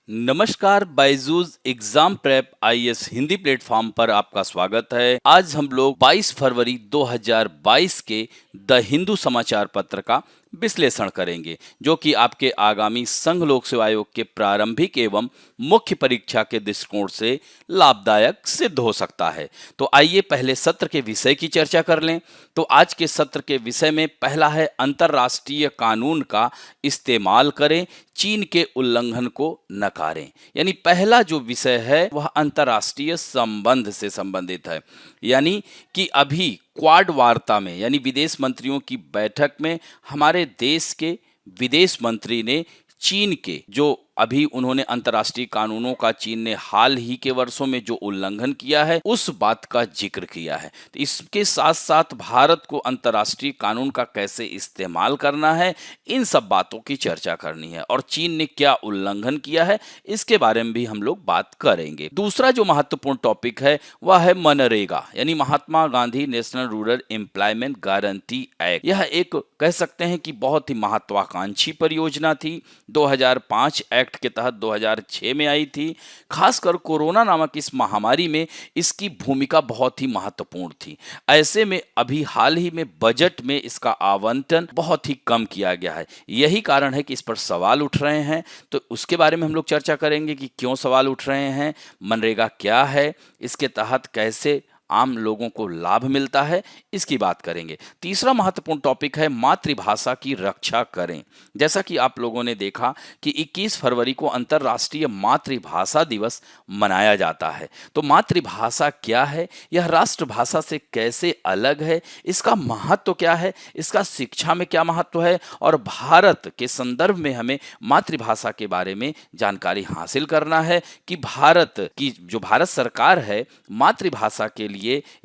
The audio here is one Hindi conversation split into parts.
नमस्कार, Byju's exam prep IAS Hindi platform पर आपका स्वागत है। आज हम लोग 22 फरवरी 2022 के द हिंदू समाचार पत्र का विश्लेषण करेंगे, जो कि आपके आगामी संघ लोक सेवा आयोग के प्रारंभिक एवं मुख्य परीक्षा के दृष्टिकोण से लाभदायक सिद्ध हो सकता है। तो आइए पहले सत्र के विषय की चर्चा कर लें। तो आज के सत्र के विषय में पहला है अंतर्राष्ट्रीय कानून का इस्तेमाल करें, चीन के उल्लंघन को नकारें। यानी पहला जो विषय है वह अंतर्राष्ट्रीय संबंध से संबंधित है। यानी कि अभी क्वाड वार्ता में यानी विदेश मंत्रियों की बैठक में हमारे देश के विदेश मंत्री ने चीन के जो अभी उन्होंने अंतर्राष्ट्रीय कानूनों का चीन ने हाल ही के वर्षों में जो उल्लंघन किया है उस बात का जिक्र किया है। तो इसके साथ साथ भारत को अंतर्राष्ट्रीय कानून का कैसे इस्तेमाल करना है, इन सब बातों की चर्चा करनी है और चीन ने क्या उल्लंघन किया है इसके बारे में भी हम लोग बात करेंगे। दूसरा जो महत्वपूर्ण टॉपिक है वह है मनरेगा यानी Mahatma Gandhi National Rural Employment Guarantee Act. यह एक कह सकते हैं कि बहुत ही महत्वाकांक्षी परियोजना थी। 2005 एक्ट के तहत 2006 में आई थी। खासकर कोरोना नामक इस महामारी में इसकी भूमिका बहुत ही महत्वपूर्ण थी। ऐसे में अभी हाल ही में बजट में इसका आवंटन बहुत ही कम किया गया है। यही कारण है कि इस पर सवाल उठ रहे हैं। तो उसके बारे में हम लोग चर्चा करेंगे कि क्यों सवाल उठ रहे हैं, मनरेगा क्या है, इसके तहत कैसे आम लोगों को लाभ मिलता है, इसकी बात करेंगे। तीसरा महत्वपूर्ण टॉपिक है मातृभाषा की रक्षा करें। जैसा कि आप लोगों ने देखा कि 21 फरवरी को अंतर्राष्ट्रीय मातृभाषा दिवस मनाया जाता है। तो मातृभाषा क्या है, यह राष्ट्रभाषा से कैसे अलग है, इसका महत्व क्या है, इसका शिक्षा में क्या महत्व है और भारत के संदर्भ में हमें मातृभाषा के बारे में जानकारी हासिल करना है कि भारत की जो भारत सरकार है मातृभाषा के लिए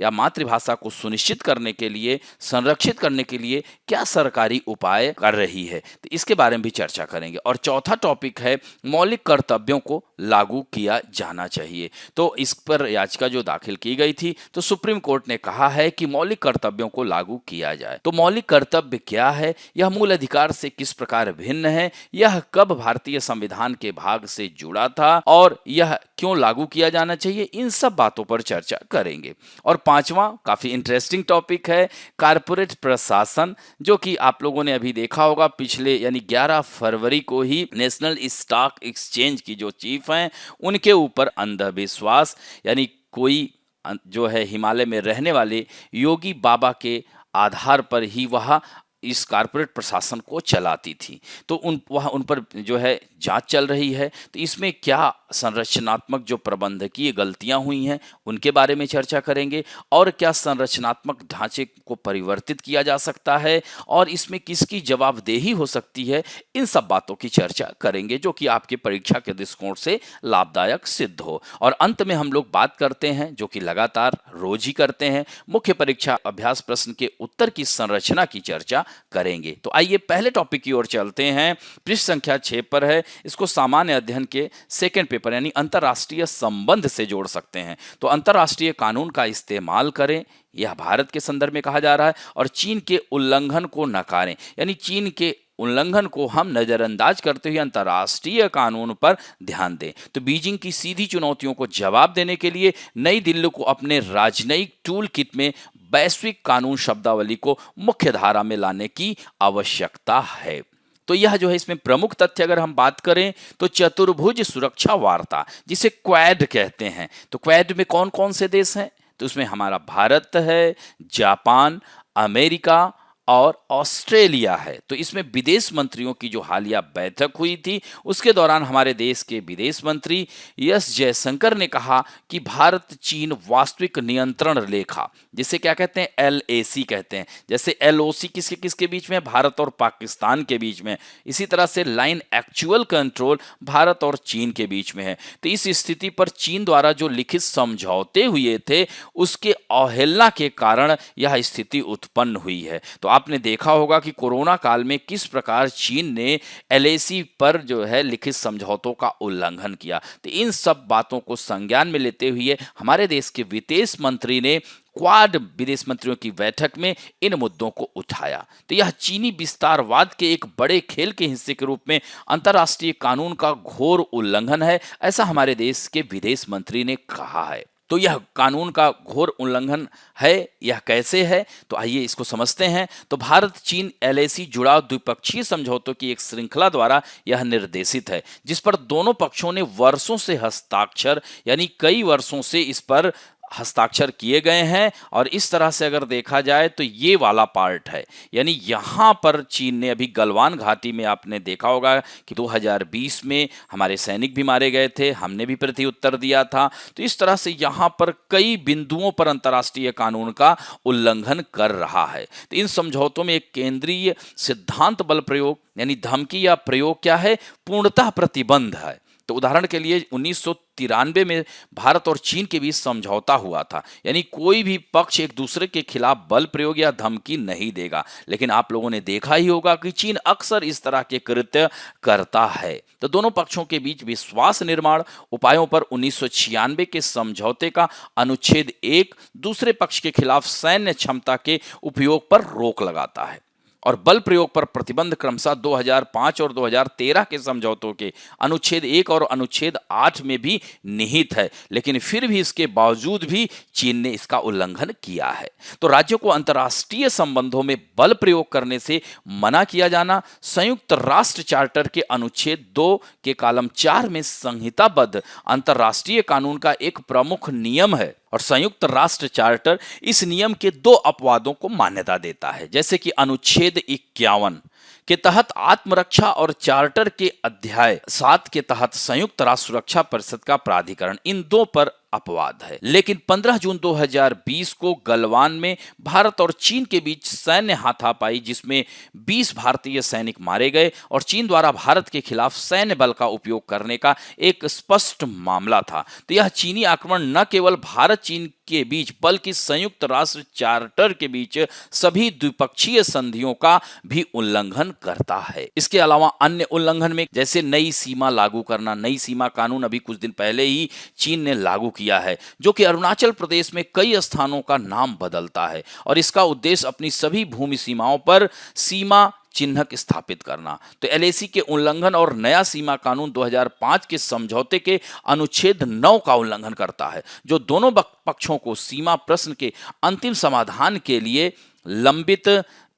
या मातृभाषा को सुनिश्चित करने के लिए, संरक्षित करने के लिए क्या सरकारी उपाय कर रही है। तो इसके बारे में भी चर्चा करेंगे। और चौथा टॉपिक है मौलिक कर्तव्यों को लागू किया जाना चाहिए। तो इस पर याचिका जो दाखिल की गई थी तो सुप्रीम कोर्ट ने कहा है कि मौलिक कर्तव्यों को लागू किया जाए। तो मौलिक कर्तव्य क्या है, यह मूल अधिकार से किस प्रकार भिन्न है, यह कब भारतीय संविधान के भाग से जुड़ा था और यह क्यों लागू किया जाना चाहिए, इन सब बातों पर चर्चा करेंगे। और पांचवा काफी इंटरेस्टिंग टॉपिक है कारपोरेट प्रशासन, जो कि आप लोगों ने अभी देखा होगा पिछले यानी 11 फरवरी को ही नेशनल स्टॉक एक्सचेंज की जो चीफ हैं उनके ऊपर अंधविश्वास यानी कोई जो है हिमालय में रहने वाले योगी बाबा के आधार पर ही वह इस कारपोरेट प्रशासन को चलाती थी। तो उन पर जो है जांच चल रही है। तो इसमें क्या संरचनात्मक जो प्रबंधकीय गलतियां हुई हैं उनके बारे में चर्चा करेंगे और क्या संरचनात्मक ढांचे को परिवर्तित किया जा सकता है और इसमें किसकी जवाबदेही हो सकती है, इन सब बातों की चर्चा करेंगे जो कि आपके परीक्षा के दृष्टिकोण से लाभदायक सिद्ध हो। और अंत में हम लोग बात करते हैं जो कि लगातार रोज ही करते हैं, मुख्य परीक्षा अभ्यास प्रश्न के उत्तर की संरचना की चर्चा करेंगे। तो आइए पहले टॉपिक की ओर चलते हैं। पृष्ठ संख्या 6 पर है। इसको सामान्य अध्ययन के सेकंड पेपर यानी अंतर्राष्ट्रीय संबंध से जोड़ सकते हैं। तो अंतर्राष्ट्रीय कानून का इस्तेमाल करें, यह भारत के संदर्भ में कहा जा रहा है, और चीन के उल्लंघन को नकारें यानी चीन के उल्लंघन को हम नजरअंदाज करते हुए अंतर्राष्ट्रीय कानून पर ध्यान दें। तो बीजिंग की सीधी चुनौतियों को जवाब देने के लिए नई दिल्ली को अपने राजनयिक टूल किट में वैश्विक कानून शब्दावली को मुख्य धारा में लाने की आवश्यकता है। तो यह जो है इसमें प्रमुख तथ्य अगर हम बात करें तो चतुर्भुज सुरक्षा वार्ता जिसे क्वाड कहते हैं। तो क्वाड में कौन कौन से देश हैं, तो उसमें हमारा भारत है, जापान, अमेरिका और ऑस्ट्रेलिया है। तो इसमें विदेश मंत्रियों की जो हालिया बैठक हुई थी उसके दौरान हमारे देश के विदेश मंत्री एस जयशंकर ने कहा कि भारत चीन वास्तविक नियंत्रण रेखा जिसे क्या कहते हैं LAC कहते हैं, जैसे LOC किसके किसके बीच में, भारत और पाकिस्तान के बीच में, इसी तरह से लाइन एक्चुअल कंट्रोल भारत और चीन के बीच में है। तो इस स्थिति पर चीन द्वारा जो लिखित समझौते हुए थे उसके अवहेलना के कारण यह स्थिति उत्पन्न हुई है। तो आपने देखा होगा कि कोरोना काल में किस प्रकार चीन ने एलएसी पर जो है लिखित समझौतों का उल्लंघन किया। तो इन सब बातों को संज्ञान में लेते हुए हमारे देश के विदेश मंत्री ने क्वाड विदेश मंत्रियों की बैठक में इन मुद्दों को उठाया। तो यह चीनी विस्तारवाद के एक बड़े खेल के हिस्से के रूप में अंतर्राष्ट्रीय कानून का घोर उल्लंघन है, ऐसा हमारे देश के विदेश मंत्री ने कहा है। तो यह कानून का घोर उल्लंघन है, यह कैसे है, तो आइए इसको समझते हैं। तो भारत चीन एलएसी जुड़ाव द्विपक्षीय समझौतों की एक श्रृंखला द्वारा यह निर्देशित है, जिस पर दोनों पक्षों ने वर्षों से हस्ताक्षर यानी कई वर्षों से इस पर हस्ताक्षर किए गए हैं। और इस तरह से अगर देखा जाए तो ये वाला पार्ट है, यानी यहाँ पर चीन ने अभी गलवान घाटी में आपने देखा होगा कि 2020 में हमारे सैनिक भी मारे गए थे, हमने भी प्रत्युत्तर दिया था। तो इस तरह से यहाँ पर कई बिंदुओं पर अंतर्राष्ट्रीय कानून का उल्लंघन कर रहा है। तो इन समझौतों में एक केंद्रीय सिद्धांत बल प्रयोग यानी धमकी या प्रयोग क्या है, पूर्णतः प्रतिबंध है। तो उदाहरण के लिए 1993 में भारत और चीन के बीच समझौता हुआ था, यानी कोई भी पक्ष एक दूसरे के खिलाफ बल प्रयोग या धमकी नहीं देगा। लेकिन आप लोगों ने देखा ही होगा कि चीन अक्सर इस तरह के कृत्य करता है। तो दोनों पक्षों के बीच विश्वास निर्माण उपायों पर 1996 के समझौते का अनुच्छेद 1 दूसरे पक्ष के खिलाफ सैन्य क्षमता के उपयोग पर रोक लगाता है और बल प्रयोग पर प्रतिबंध क्रमशः 2005 और 2013 के समझौतों के अनुच्छेद 1 और अनुच्छेद 8 में भी निहित है। लेकिन फिर भी इसके बावजूद भी चीन ने इसका उल्लंघन किया है। तो राज्यों को अंतर्राष्ट्रीय संबंधों में बल प्रयोग करने से मना किया जाना संयुक्त राष्ट्र चार्टर के अनुच्छेद 2 के कॉलम 4 में संहिताबद्ध अंतर्राष्ट्रीय कानून का एक प्रमुख नियम है। और संयुक्त राष्ट्र चार्टर इस नियम के 2 अपवादों को मान्यता देता है, जैसे कि अनुच्छेद 51 के तहत आत्मरक्षा और चार्टर के अध्याय 7 के तहत संयुक्त राष्ट्र सुरक्षा परिषद का प्राधिकरण, इन 2 पर अपवाद है। लेकिन 15 जून 2020 को गलवान में भारत और चीन के बीच सैन्य हाथापाई, जिसमें 20 भारतीय सैनिक मारे गए और चीन द्वारा भारत के खिलाफ सैन्य बल का उपयोग करने का एक स्पष्ट मामला था। तो यह चीनी आक्रमण न केवल भारत चीन के बीच बल्कि संयुक्त राष्ट्र चार्टर के बीच सभी द्विपक्षीय संधियों का भी उल्लंघन करता है। इसके अलावा अन्य उल्लंघन में जैसे नई सीमा लागू करना, नई सीमा कानून अभी कुछ दिन पहले ही चीन ने लागू किया है, जो कि अरुणाचल प्रदेश में कई स्थानों का नाम बदलता है और इसका उद्देश्य अपनी सभी भूमि सीमाओं पर सीमा चिन्हक स्थापित करना। तो एलएसी के उल्लंघन और नया सीमा कानून 2005 के समझौते के अनुच्छेद 9 का उल्लंघन करता है, जो दोनों पक्षों को सीमा प्रश्न के अंतिम समाधान के लिए लंबित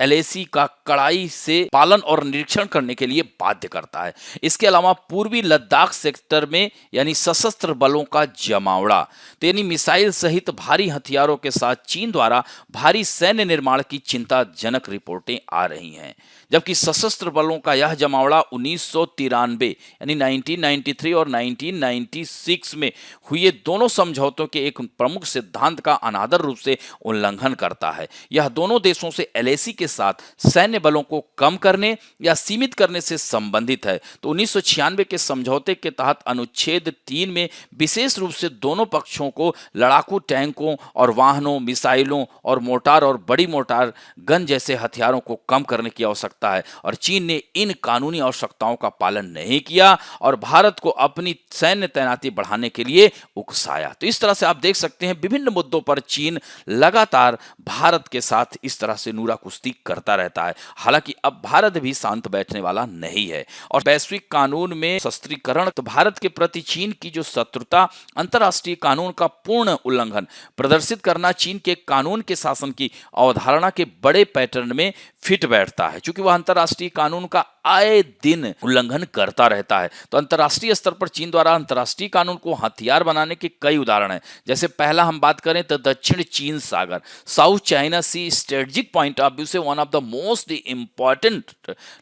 एलएसी का कड़ाई से पालन और निरीक्षण करने के लिए बाध्य करता है। इसके अलावा पूर्वी लद्दाख सेक्टर में यानी सशस्त्र बलों का जमावड़ा, तो यानी मिसाइल सहित भारी हथियारों के साथ चीन द्वारा भारी सैन्य निर्माण की चिंताजनक रिपोर्टें आ रही हैं। जबकि सशस्त्र बलों का यह जमावड़ा 1993 यानी 1993 और 1996 में हुए दोनों समझौतों के एक प्रमुख सिद्धांत का अनादर रूप से उल्लंघन करता है। यह दोनों देशों से एलएसी के साथ सैन्य बलों को कम करने या सीमित करने से संबंधित है। तो 1996 के समझौते के तहत अनुच्छेद 3 में विशेष रूप से दोनों पक्षों को लड़ाकू टैंकों और वाहनों, मिसाइलों और मोर्टार और बड़ी मोर्टार गन जैसे हथियारों को कम करने की आवश्यकता है और चीन ने इन कानूनी आवश्यकताओं का पालन नहीं किया और भारत को अपनी सैन्य तैनाती बढ़ाने के लिए उकसाया। तो इस तरह से आप देख सकते हैं विभिन्न मुद्दों पर चीन लगातार भारत के साथ इस तरह से नूरा कुश्ती करता रहता है। हालांकि अब भारत भी शांत बैठने वाला नहीं है और वैश्विक कानून में शस्त्रीकरण, तो भारत के प्रति चीन की जो शत्रुता, अंतर्राष्ट्रीय कानून का पूर्ण उल्लंघन प्रदर्शित करना चीन के कानून के शासन की अवधारणा के बड़े पैटर्न में फिट बैठता है, क्योंकि वह अंतर्राष्ट्रीय कानून का आए दिन उल्लंघन करता रहता है। तो अंतर्राष्ट्रीय स्तर पर चीन द्वारा अंतर्राष्ट्रीय कानून को हथियार बनाने के कई उदाहरण हैं। जैसे पहला हम बात करें तो दक्षिण चीन सागर, South China Sea, strategic point of view से one of the most important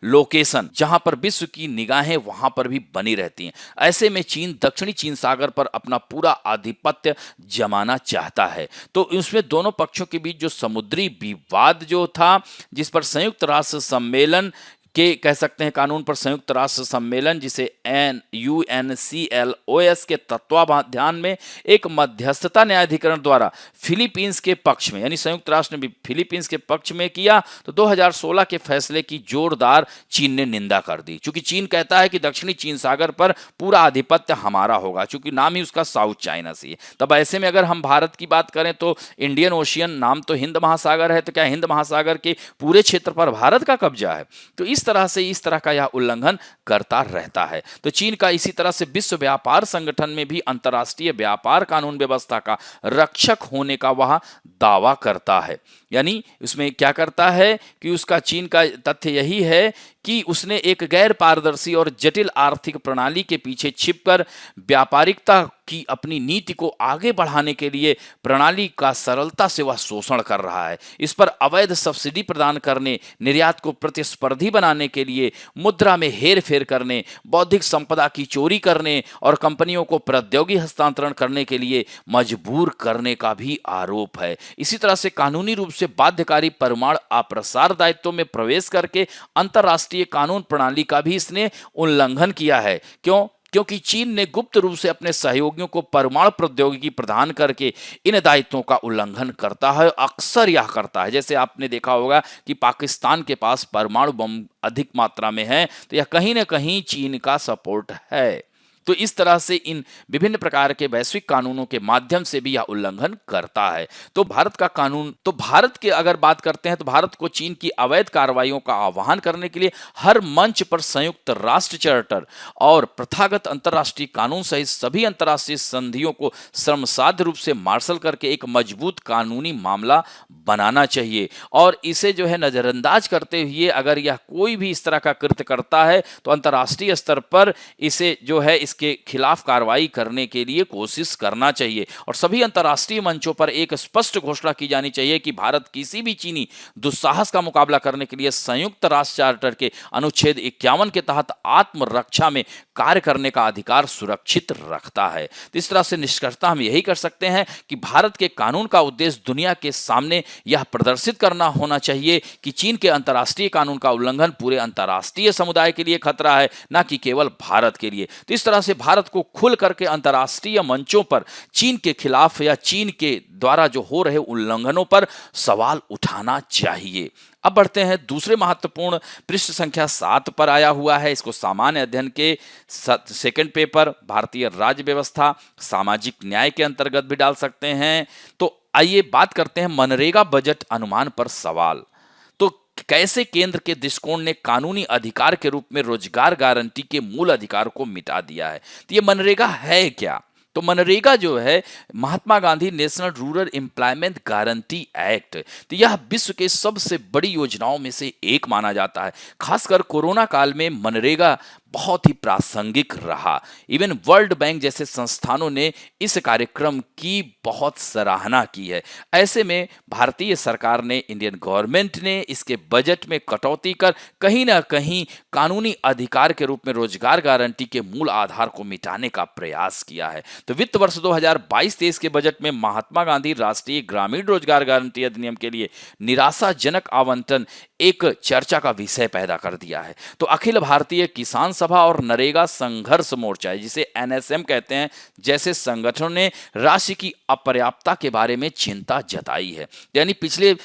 location, जहां पर विश्व की निगाहें वहां पर भी बनी रहती हैं। ऐसे में चीन दक्षिणी चीन सागर पर अपना पूरा आधिपत्य जमाना चाहता है। तो इसमें दोनों पक्षों के बीच जो समुद्री विवाद जो था, जिस पर संयुक्त राष्ट्र सम्मेलन के कह सकते हैं कानून पर संयुक्त राष्ट्र सम्मेलन जिसे UNCLOS के तत्वावधान में एक मध्यस्थता न्यायाधिकरण द्वारा फिलीपींस के पक्ष में, यानी संयुक्त राष्ट्र ने भी फिलीपींस के पक्ष में किया, तो 2016 के फैसले की जोरदार चीन ने निंदा कर दी। चूंकि चीन कहता है कि दक्षिणी चीन सागर पर पूरा आधिपत्य हमारा होगा, चूंकि नाम ही उसका साउथ चाइना सी है। तब ऐसे में अगर हम भारत की बात करें तो इंडियन ओशियन नाम तो हिंद महासागर है, तो क्या हिंद महासागर के पूरे क्षेत्र पर भारत का कब्जा है? तो इस तरह का यह उल्लंघन करता रहता है। तो चीन का इसी तरह से विश्व व्यापार संगठन में भी अंतर्राष्ट्रीय व्यापार कानून व्यवस्था का रक्षक होने का वह दावा करता है। यानी उसमें क्या करता है कि उसका चीन का तथ्य यही है कि उसने एक गैर पारदर्शी और जटिल आर्थिक प्रणाली के पीछे छिपकर व्यापारिकता की अपनी नीति को आगे बढ़ाने के लिए प्रणाली का सरलता से वह शोषण कर रहा है। इस पर अवैध सब्सिडी प्रदान करने, निर्यात को प्रतिस्पर्धी बनाने के लिए मुद्रा में हेरफेर करने, बौद्धिक संपदा की चोरी करने और कंपनियों को प्रौद्योगिकी हस्तांतरण करने के लिए मजबूर करने का भी आरोप है। इसी तरह से कानूनी रूप से बाध्यकारी परमाणु अप्रसार दायित्व में प्रवेश करके अंतरराष्ट्रीय कानून प्रणाली का भी इसने उल्लंघन किया है। क्योंकि चीन ने गुप्त रूप से अपने सहयोगियों को परमाणु प्रौद्योगिकी प्रदान करके इन दायित्वों का उल्लंघन करता है। अक्सर यह करता है, जैसे आपने देखा होगा कि पाकिस्तान के पास परमाणु बम अधिक मात्रा में है, तो यह कहीं ना कहीं चीन का सपोर्ट है। तो इस तरह से इन विभिन्न प्रकार के वैश्विक कानूनों के माध्यम से भी यह उल्लंघन करता है। तो भारत का कानून, तो भारत के अगर बात करते हैं तो भारत को चीन की अवैध कार्रवाइयों का आह्वान करने के लिए हर मंच पर संयुक्त राष्ट्र चार्टर और प्रथागत अंतर्राष्ट्रीय कानून सहित सभी अंतर्राष्ट्रीय संधियों को श्रमसाध्य रूप से मार्शल करके एक मजबूत कानूनी मामला बनाना चाहिए। और इसे जो है नजरअंदाज करते हुए अगर यह कोई भी इस तरह का कृत्य करता है तो अंतर्राष्ट्रीय स्तर पर इसे जो है इसके खिलाफ कार्रवाई करने के लिए कोशिश करना चाहिए। और सभी अंतर्राष्ट्रीय मंचों पर एक स्पष्ट घोषणा की जानी चाहिए कि भारत किसी भी चीनी दुस्साहस का मुकाबला करने के लिए संयुक्त राष्ट्र चार्टर के अनुच्छेद 51 के तहत आत्मरक्षा में कार्य करने का अधिकार सुरक्षित रखता है। तो इस तरह से निष्कर्षतः हम यही कर सकते हैं कि भारत के कानून का उद्देश्य दुनिया के सामने यह प्रदर्शित करना होना चाहिए कि चीन के अंतर्राष्ट्रीय कानून का उल्लंघन पूरे अंतर्राष्ट्रीय समुदाय के लिए खतरा है, न कि केवल भारत के लिए। तो इस तरह से भारत को खुल करके अंतर्राष्ट्रीय मंचों पर चीन के खिलाफ या चीन के द्वारा जो हो रहे उल्लंघनों पर सवाल उठाना चाहिए। अब बढ़ते हैं दूसरे महत्वपूर्ण पृष्ठ संख्या 7 पर आया हुआ है। इसको सामान्य अध्ययन के सेकंड पेपर भारतीय राज्य व्यवस्था सामाजिक न्याय के अंतर्गत भी डाल सकते हैं। तो आइए बात करते हैं मनरेगा बजट अनुमान पर सवाल। तो कैसे केंद्र के दृष्टिकोण ने कानूनी अधिकार के रूप में रोजगार गारंटी के मूल अधिकार को मिटा दिया है। तो ये मनरेगा है क्या? तो मनरेगा जो है Mahatma Gandhi National Rural Employment Guarantee Act, तो यह विश्व के सबसे बड़ी योजनाओं में से एक माना जाता है। खासकर कोरोना काल में मनरेगा बहुत ही प्रासंगिक रहा। इवन वर्ल्ड बैंक जैसे संस्थानों ने इस कार्यक्रम की बहुत सराहना की है। ऐसे में भारतीय सरकार ने, इंडियन गवर्नमेंट ने इसके बजट में कटौती कर कहीं ना कहीं कानूनी अधिकार के रूप में रोजगार गारंटी के मूल आधार को मिटाने का प्रयास किया है। तो वित्त वर्ष 2022-23 के बजट में महात्मा गांधी राष्ट्रीय ग्रामीण रोजगार गारंटी अधिनियम के लिए निराशाजनक आवंटन एक चर्चा का विषय पैदा कर दिया है। तो अखिल भारतीय किसान सभा और नरेगा संघर्ष मोर्चा, जिसे NSM कहते हैं, जैसे संगठनों ने राशि की अपर्याप्तता के बारे में चिंता जताई है। यानी पिछले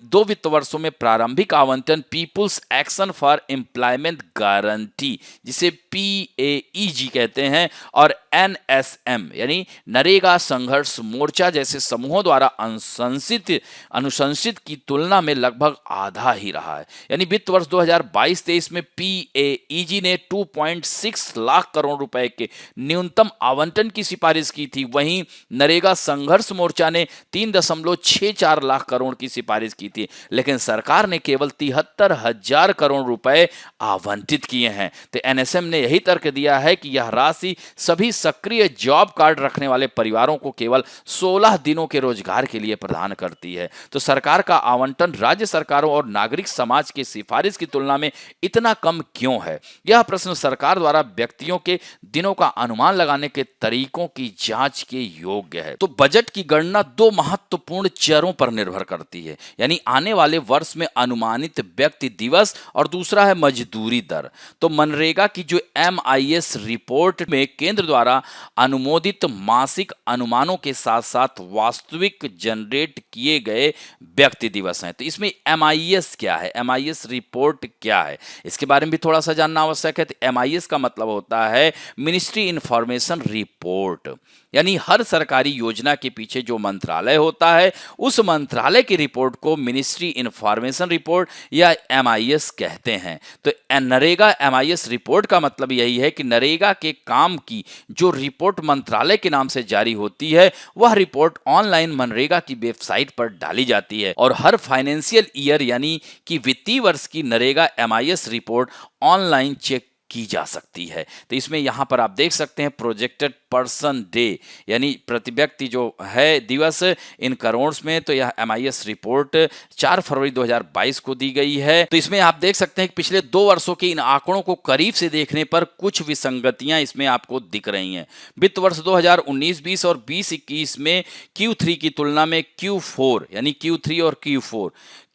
दो वित्त वर्षों में प्रारंभिक आवंटन people's action for employment guarantee, जिसे PAEG कहते हैं, और NSM यानी नरेगा संघर्ष मोर्चा जैसे समूहों द्वारा अनुशंसित की तुलना में लगभग आधा ही रहा है। यानी वित्त वर्ष 2022-23 में PAEG ने 2.6 लाख करोड़ रुपए के न्यूनतम आवंटन की सिफारिश की थी। वहीं नरेगा संघर्ष मोर्चा ने 3.64 लाख करोड़ की सिफारिश की थी, लेकिन सरकार ने केवल 73,000 करोड़ रुपए आवंटित किए हैं। तो NSM ने यही तर्क दिया है कि यह राशि सभी सक्रिय जॉब कार्ड रखने वाले परिवारों को केवल 16 दिनों के रोजगार के लिए प्रदान करती है। तो सरकार का आवंटन राज्य सरकारों और नागरिक समाज की सिफारिश की तुलना में इतना कम क्यों है? यह प्रश्न प्रश्न सरकार द्वारा व्यक्तियों के दिनों का अनुमान लगाने के तरीकों की जांच के योग्य है। तो बजट की गणना दो महत्वपूर्ण चरों पर निर्भर करती है, यानी आने वाले वर्ष में अनुमानित व्यक्ति दिवस और दूसरा है मजदूरी दर। तो मनरेगा की जो MIS रिपोर्ट में केंद्र द्वारा अनुमोदित मासिक अनुमानों के साथ साथ वास्तविक जनरेट किए गए व्यक्ति दिवस हैं। तो इसमें MIS क्या है, MIS रिपोर्ट क्या है, इसके बारे में भी थोड़ा सा जानना आवश्यक है। तो MIS का मतलब होता है मिनिस्ट्री इंफॉर्मेशन रिपोर्ट, यानी हर सरकारी योजना के पीछे जो मंत्रालय होता है उस मंत्रालय की रिपोर्ट को मिनिस्ट्री इंफॉर्मेशन रिपोर्ट या MIS कहते हैं। तो नरेगा MIS रिपोर्ट का मतलब यही है कि नरेगा के काम की जो रिपोर्ट मंत्रालय के नाम से जारी होती है वह रिपोर्ट ऑनलाइन मनरेगा की वेबसाइट पर डाली जाती है और हर फाइनेंशियल ईयर यानी कि वित्तीय वर्ष की NREGA MIS report online check की जा सकती है। तो इसमें यहाँ पर आप देख सकते हैं प्रोजेक्टेड पर्सन डे, यानी प्रति व्यक्ति जो है दिवस इन करोड़ में। तो यह MIS रिपोर्ट 4 फरवरी 2022 को दी गई है। तो इसमें आप देख सकते हैं कि पिछले 2 वर्षों के इन आंकड़ों को करीब से देखने पर कुछ विसंगतियां इसमें आपको दिख रही हैं। वित्त वर्ष 2019-20 और 20-21 में Q3 की तुलना में Q4 यानी Q3 और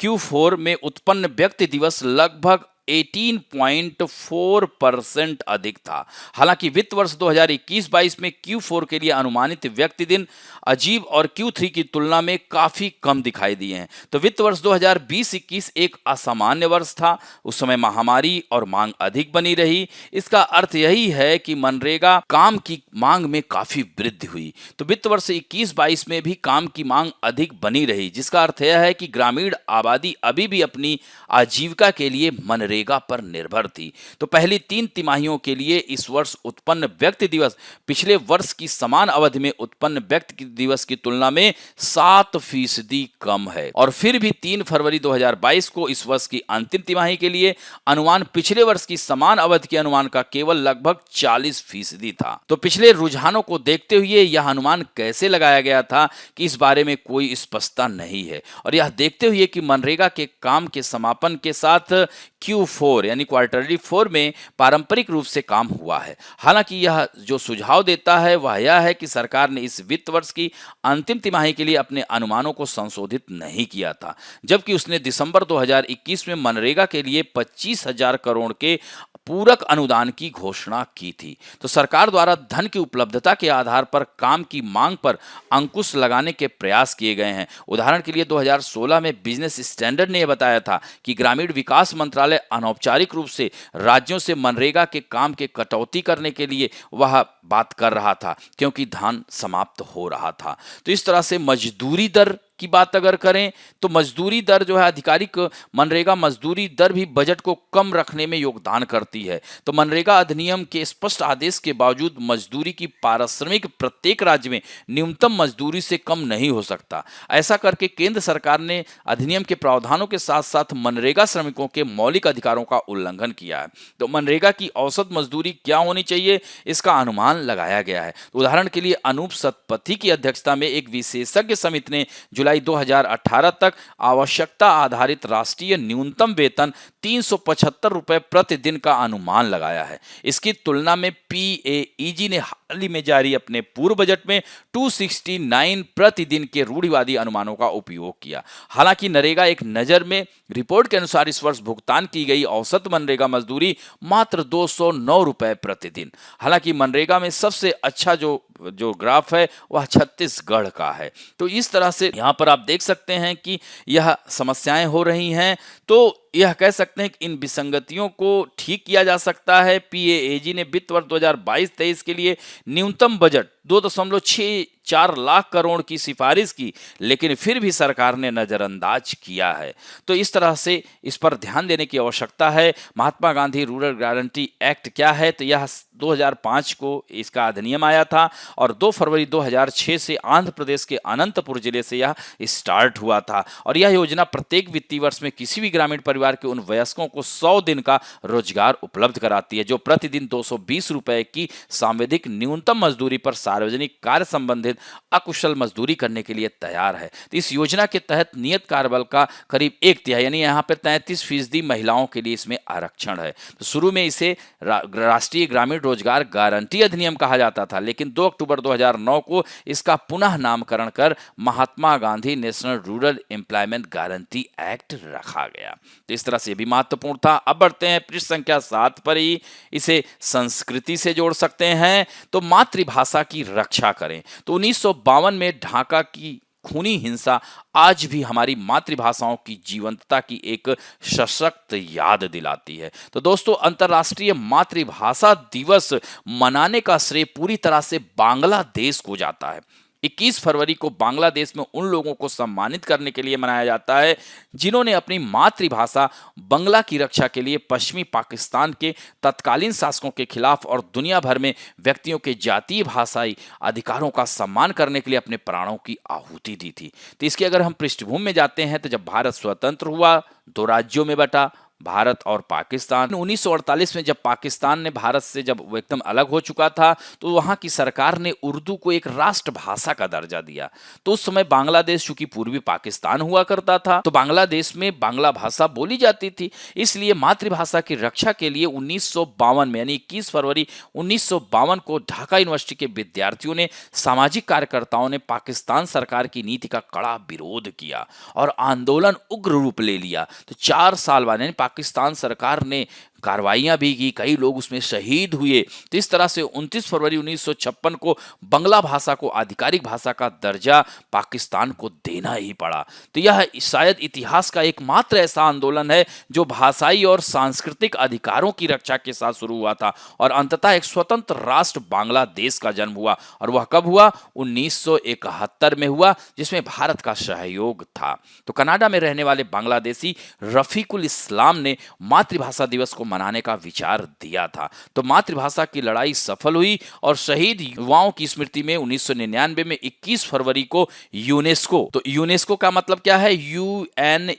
Q4 में उत्पन्न व्यक्ति दिवस लगभग 18.4% अधिक था। हालांकि वित्त वर्ष 2021-22 में Q4 के लिए अनुमानित व्यक्ति दिन अजीब और Q3 की तुलना में काफी कम दिखाई दिए हैं। तो वित्त वर्ष 2020-21 एक असामान्य वर्ष था। उस समय महामारी और मांग अधिक बनी रही। इसका अर्थ यही है कि मनरेगा काम की मांग में काफी वृद्धि हुई। तो वित्त वर्ष 21-22 में भी काम की मांग अधिक बनी रही, जिसका अर्थ यह है कि ग्रामीण आबादी अभी भी अपनी आजीविका के लिए मनरेगा पर निर्भर थी। तो पहली 3 तिमाहियों के लिए इस वर्ष उत्पन्न व्यक्ति दिवस पिछले वर्ष की समान अवधि में उत्पन्न व्यक्ति दिवस की तुलना में 7% कम है। और फिर भी 3 फरवरी 2022 को इस वर्ष की अंतिम तिमाही के लिए अनुमान पिछले वर्ष की समान अवधि के अनुमान का केवल लगभग 40% था। तो पिछले रुझानों को देखते हुए यह अनुमान कैसे लगाया गया था कि इस बारे में कोई स्पष्टता नहीं है। और यह देखते हुए कि मनरेगा के काम के समापन के साथ Q4 यानी क्वार्टरली 4 में पारंपरिक रूप से काम हुआ है। हालांकि यह जो सुझाव देता है वह यह है कि सरकार ने इस वित्त वर्ष की अंतिम तिमाही के लिए अपने अनुमानों को संशोधित नहीं किया था, जबकि उसने दिसंबर 2021 में मनरेगा के लिए 25,000 करोड़ के पूरक अनुदान की घोषणा की थी। तो सरकार द्वारा धन की उपलब्धता के आधार पर काम की मांग पर अंकुश लगाने के प्रयास किए गए हैं। उदाहरण के लिए 2016 में बिजनेस स्टैंडर्ड ने यह बताया था कि ग्रामीण विकास मंत्रालय अनौपचारिक रूप से राज्यों से मनरेगा के काम के कटौती करने के लिए वह बात कर रहा था, क्योंकि धन समाप्त हो रहा था। तो इस तरह से मजदूरी दर की बात अगर करें तो मजदूरी दर जो है आधिकारिक मनरेगा मजदूरी दर भी बजट को कम रखने में योगदान करती है। तो मनरेगा अधिनियम के स्पष्ट आदेश के बावजूद मजदूरी की पारिश्रमिक प्रत्येक राज्य में न्यूनतम मजदूरी से कम नहीं हो सकता। ऐसा करके केंद्र सरकार ने अधिनियम के प्रावधानों के साथ साथ मनरेगा श्रमिकों के मौलिक अधिकारों का उल्लंघन किया है। तो मनरेगा की औसत मजदूरी क्या होनी चाहिए इसका अनुमान लगाया गया है। तो उदाहरण के लिए अनूप सतपथी की अध्यक्षता में एक विशेषज्ञ समिति ने जुलाई 2018 तक आवश्यकता आधारित राष्ट्रीय न्यूनतम वेतन 375 रुपए प्रति दिन का अनुमान लगाया है। इसकी तुलना में PAEG ने हाल ही में जारी अपने पूर्व बजट में 269 प्रतिदिन के रूढ़िवादी अनुमानों का उपयोग किया। हालांकि नरेगा एक नजर में रिपोर्ट के अनुसार इस वर्ष भुगतान की गई औसत मनरेगा मजदूरी मात्र 209 रुपए प्रतिदिन। हालांकि मनरेगा में सबसे अच्छा जो ग्राफ है वह छत्तीसगढ़ का है। तो इस तरह से यहाँ पर आप देख सकते हैं कि यह समस्याएं हो रही हैं। तो यह कह सकते हैं कि इन विसंगतियों को ठीक किया जा सकता है। PAEG ने वित्त वर्ष 2022-23 के लिए न्यूनतम बजट 2.64 लाख करोड़ की सिफारिश की, लेकिन फिर भी सरकार ने नजरअंदाज किया है। तो इस तरह से इस पर ध्यान देने की आवश्यकता है। Mahatma Gandhi rural guarantee act क्या है? तो यह 2005 को इसका अधिनियम आया था और 2 फरवरी 2006 से आंध्र प्रदेश के अनंतपुर जिले से यह स्टार्ट हुआ था। और यह योजना प्रत्येक वित्तीय वर्ष में किसी भी ग्रामीण परिवार के उन वयस्कों को 100 दिन का रोजगार उपलब्ध कराती है, जो प्रतिदिन 220 रुपए की सांविधिक न्यूनतम मजदूरी पर सार्वजनिक कार्य संबंधित संबंधित अकुशल मजदूरी करने के लिए तैयार है। तो इस योजना के तहत नियत कार्यबल का करीब 1/3 यानी यहाँ पे 33% महिलाओं के लिए इसमें आरक्षण है। तो शुरू में इसे राष्ट्रीय ग्रामीण रोजगार गारंटी अधिनियम कहा जाता था, लेकिन 2 अक्टूबर 2009 को इसका पुनः नामकरण कर Mahatma Gandhi National Rural Employment Guarantee Act रखा गया। तो इस तरह से भी महत्वपूर्ण था। अब बढ़ते हैं पृष्ठ संख्या 7 पर ही इसे संस्कृति से जोड़ सकते हैं। तो मातृभाषा की रक्षा करें। तो 1952 में ढाका की खूनी हिंसा आज भी हमारी मातृभाषाओं की जीवंतता की एक सशक्त याद दिलाती है। तो दोस्तों, अंतर्राष्ट्रीय मातृभाषा दिवस मनाने का श्रेय पूरी तरह से बांग्लादेश को जाता है। 21 फरवरी को बांग्लादेश में उन लोगों को सम्मानित करने के लिए मनाया जाता है जिन्होंने अपनी मातृभाषा बंगला की रक्षा के लिए पश्चिमी पाकिस्तान के तत्कालीन शासकों के खिलाफ और दुनिया भर में व्यक्तियों के जातीय भाषाई अधिकारों का सम्मान करने के लिए अपने प्राणों की आहुति दी थी। तो इसकी अगर हम पृष्ठभूमि में जाते हैं तो जब भारत स्वतंत्र हुआ, 2 राज्यों में बटा, भारत और पाकिस्तान। 1948 में जब पाकिस्तान ने भारत से जब वो एकदम अलग हो चुका था, तो वहां की सरकार ने उर्दू को एक राष्ट्रभाषा का दर्जा दिया। तो उस समय बांग्लादेश चूंकि पूर्वी पाकिस्तान हुआ करता था, तो बांग्लादेश में बांग्ला भाषा बोली जाती थी। इसलिए मातृभाषा की रक्षा के लिए 1952 में यानी 21 फरवरी 1952 को ढाका यूनिवर्सिटी के विद्यार्थियों ने, सामाजिक कार्यकर्ताओं ने पाकिस्तान सरकार की नीति का कड़ा विरोध किया और आंदोलन उग्र रूप ले लिया। तो 4 साल बाद पाकिस्तान सरकार ने कार्रवाइयां भी की, कई लोग उसमें शहीद हुए। तो इस तरह से 29 फरवरी 1956 को बांग्ला भाषा को आधिकारिक भाषा का दर्जा पाकिस्तान को देना ही पड़ा। तो यह शायद इतिहास का एकमात्र ऐसा आंदोलन है जो भाषाई और सांस्कृतिक अधिकारों की रक्षा के साथ शुरू हुआ था और अंततः एक स्वतंत्र राष्ट्र बांग्लादेश का जन्म हुआ। और वह कब हुआ? 1971 में हुआ, जिसमें भारत का सहयोग था। तो कनाडा में रहने वाले बांग्लादेशी रफीकुल इस्लाम ने मातृभाषा दिवस को मनाने का विचार दिया था। तो मातृभाषा की लड़ाई सफल हुई और शहीद युवाओं की स्मृति में 1999 में 21 फरवरी को यूनेस्को, तो यूनेस्को का मतलब क्या है?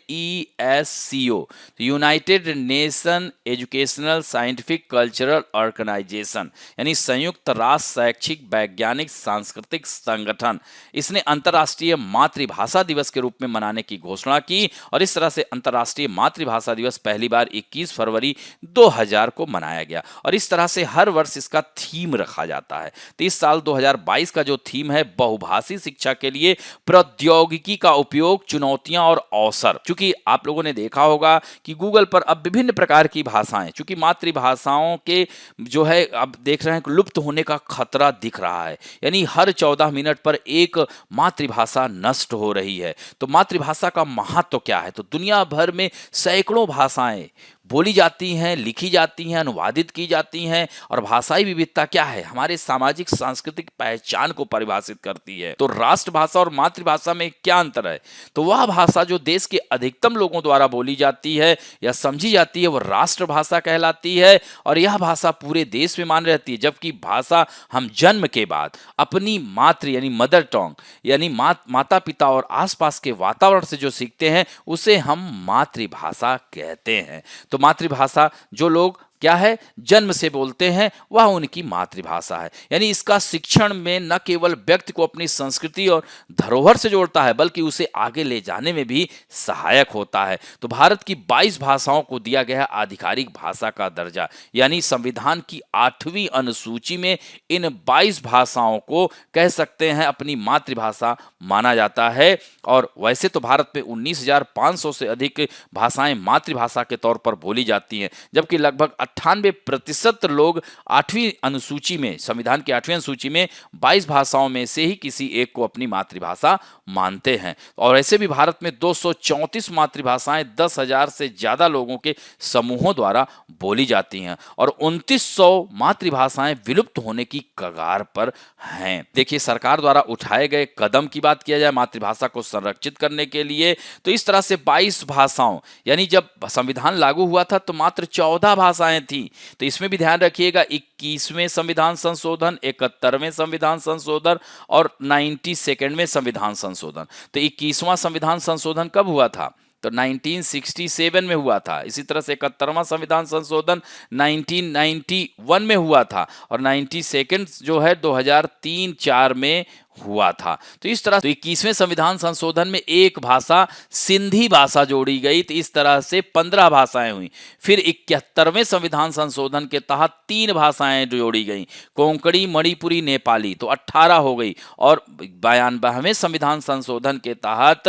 UNESCO, United Nation Educational Scientific Cultural Organisation, यानी संयुक्त राष्ट्र शैक्षिक वैज्ञानिक सांस्कृतिक संगठन, इसने अंतर्राष्ट्रीय मातृभाषा दिवस के रूप में मनाने की घोषणा की। और इस तरह से अंतर्राष्ट्रीय मातृभाषा दिवस पहली बार 21 फरवरी 2000 को मनाया गया। और इस तरह से हर वर्ष इसका थीम रखा जाता है। तो इस साल 2022 का जो थीम है, बहुभाषी शिक्षा के लिए प्रौद्योगिकी का उपयोग, चुनौतियां और अवसर। चूंकि आप लोगों ने देखा होगा कि गूगल पर अब विभिन्न प्रकार की भाषाएं, चूंकि मातृभाषाओं के जो है अब देख रहे हैं लुप्त होने का खतरा दिख रहा है, यानी हर 14 मिनट पर एक मातृभाषा नष्ट हो रही है। तो मातृभाषा का महत्व क्या है? तो दुनिया भर में सैकड़ों भाषाएं बोली जाती हैं, लिखी जाती हैं, अनुवादित की जाती हैं। और भाषाई विविधता क्या है? हमारे सामाजिक सांस्कृतिक पहचान को परिभाषित करती है। तो राष्ट्रभाषा और मातृभाषा में क्या अंतर है? तो वह भाषा जो देश के अधिकतम लोगों द्वारा बोली जाती है या समझी जाती है, वह राष्ट्रभाषा कहलाती है और यह भाषा पूरे देश में मान्य रहती है। जबकि भाषा हम जन्म के बाद अपनी मातृ यानी मदर टंग यानी माता पिता और आसपास के वातावरण से जो सीखते हैं, उसे हम मातृभाषा कहते हैं। तो मातृभाषा जो लोग क्या है जन्म से बोलते हैं, वह उनकी मातृभाषा है। यानी इसका शिक्षण में न केवल व्यक्ति को अपनी संस्कृति और धरोहर से जोड़ता है, बल्कि उसे आगे ले जाने में भी सहायक होता है। तो भारत की 22 भाषाओं को दिया गया आधिकारिक भाषा का दर्जा, यानी संविधान की 8वीं अनुसूची में इन 22 भाषाओं को कह सकते हैं अपनी मातृभाषा माना जाता है। और वैसे तो भारत में 19,500 से अधिक भाषाएं मातृभाषा के तौर पर बोली जाती हैं, जबकि लगभग 98% लोग 8वीं अनुसूची में, संविधान की 8वीं अनुसूची में 22 भाषाओं में से ही किसी एक को अपनी मातृभाषा मानते हैं। और ऐसे भी भारत में 234 मातृभाषाएं 10,000 से ज्यादा लोगों के समूहों द्वारा बोली जाती हैं और 2900 मातृभाषाएं विलुप्त होने की कगार पर हैं। देखिए, सरकार द्वारा उठाए गए कदम की बात किया जाए मातृभाषा को संरक्षित करने के लिए, तो इस तरह से 22 भाषाओं, यानी जब संविधान लागू हुआ था तो मात्र 14 भाषाएं थी। तो इसमें भी ध्यान रखिएगा, 21वें संविधान संशोधन, 71वें संविधान संशोधन और 92वें संविधान संशोधन। तो 21वां संविधान संशोधन कब हुआ था? तो 1967 में हुआ था। इसी तरह से 71वां संविधान संशोधन 1991 में हुआ था और 92 जो है 2003-4 में हुआ था। तो इस तरह 21वें संविधान संशोधन में एक भाषा सिंधी भाषा जोड़ी गई, तो इस तरह से 15 भाषाएं हुई। फिर 71वें संविधान संशोधन के तहत 3 भाषाएं जोड़ी गई, कोंकणी, मणिपुरी, नेपाली, तो 18 हो गई। और 92वें संविधान संशोधन के तहत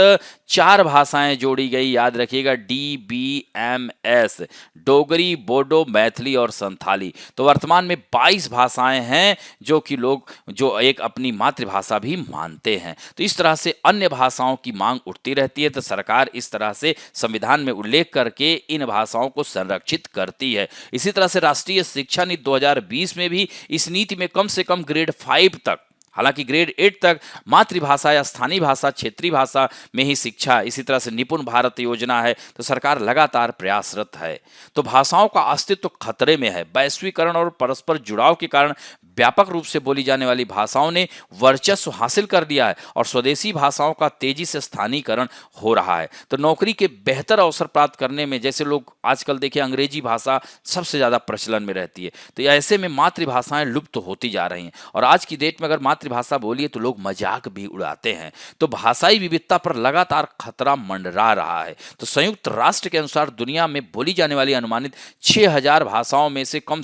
4 भाषाएं जोड़ी गई, याद रखिएगा, DBMS, डोगरी, बोडो, मैथिली और संथाली। तो वर्तमान में 22 भाषाएं हैं जो कि लोग जो एक अपनी मातृभाषा भी मानते हैं। तो इस तरह से अन्य भाषाओं की मांग उठती रहती है, तो सरकार इस तरह से संविधान में उल्लेख करके इन भाषाओं को संरक्षित करती है। इसी तरह से राष्ट्रीय शिक्षा नीति 2020 में भी इस नीति में कम से कम ग्रेड 5 तक, हालांकि ग्रेड 8 तक मातृभाषा या स्थानीय भाषा, क्षेत्रीय भाषा में ही शिक्षा, इसी तरह से निपुण भारत योजना है, तो सरकार लगातार प्रयासरत है। तो भाषाओं का अस्तित्व खतरे में है। वैश्वीकरण और परस्पर जुड़ाव के कारण व्यापक रूप से बोली जाने वाली भाषाओं ने वर्चस्व हासिल कर दिया है और स्वदेशी भाषाओं का तेजी से स्थानीयकरण हो रहा है। तो नौकरी के बेहतर अवसर प्राप्त करने में, जैसे लोग आजकल देखिए अंग्रेजी भाषा सबसे ज़्यादा प्रचलन में रहती है, तो ऐसे में मातृभाषाएं लुप्त होती जा रही हैं। और आज की डेट में अगर मातृभाषा बोलिए तो लोग मजाक भी उड़ाते हैं। तो भाषाई विविधता पर लगातार खतरा मंडरा रहा है। तो संयुक्त राष्ट्र के अनुसार दुनिया में बोली जाने वाली अनुमानित 6000 भाषाओं में से कम